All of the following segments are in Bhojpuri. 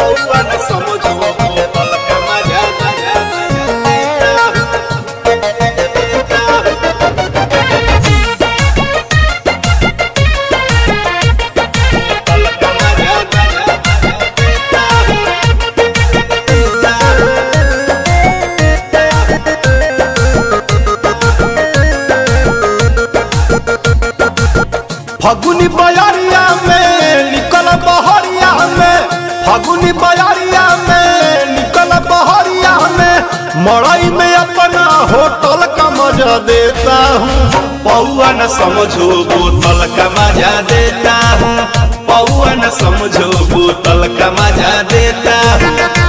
पौआ न समझो बोतल का मजा फगुनी बयारिया में निकल बहरिया में, फगुनी बयारिया में निकल बहरिया में, मड़ई में अपना होटल का मजा देता हूँ। पौआ न समझो बोतल का मजा देता हूँ, पौआ न समझो बोतल का मजा देता हूँ।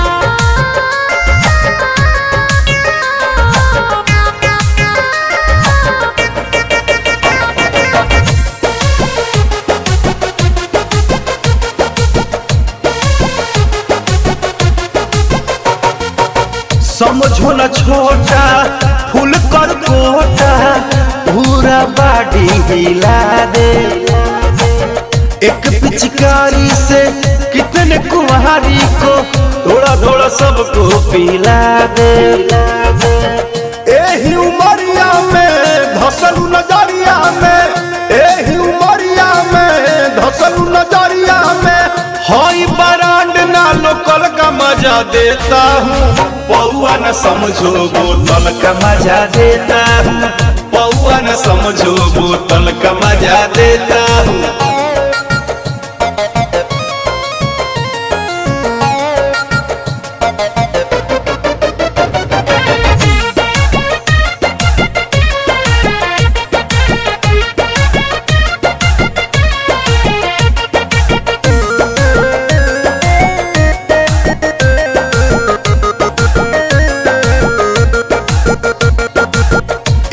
समझो न छोटा फूल कर कोटा, पूरा बाडी हिला दे। एक पिचकारी से कितने कुम्हारी को थोड़ा थोड़ा सबको पिला दे। एही उमरिया में धसलू नजरिया में, एही उमरिया में धसलू नजरिया में, हाई ब्रांड ना लोकल का मजा देता हूँ। पौआ न समझो बोतल का मजा देता हूँ, पौआ न समझो बोतल का मजा देता हूँ।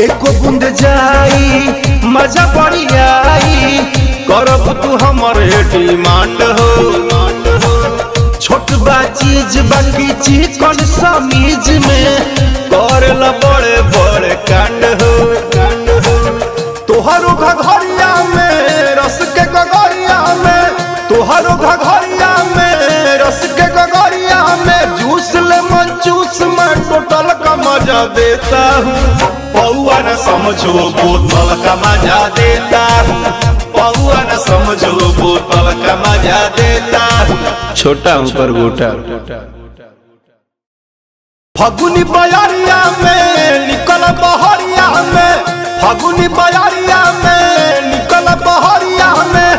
एको बूंद जाई मजा पड़ी आई, करब तू हमारे डिमांड हो। छोट बा चीज बाकी चिकन समीज में करेला बड़े बड़े कांड हो। तोहरो घघरिया में रस के गगरिया में, तोहरो घघरिया में रस के गगरिया में, जूस लेमन जूस में टोटल का मजा देता हूँ। पौआ न समझो बोतल का मजा देता हूँ, पौआ न समझो बोतल का मजा देता हूँ। छोटा हूँ पर गोटा। फगुनी बयारिया में निकल बहरिया में, फगुनी बयारिया में निकल बहरिया में,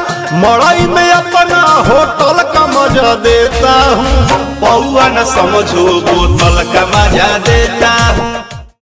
मड़ई में अपना होटल का मजा देता हूँ। पौआ न समझो बोतल का मजा देता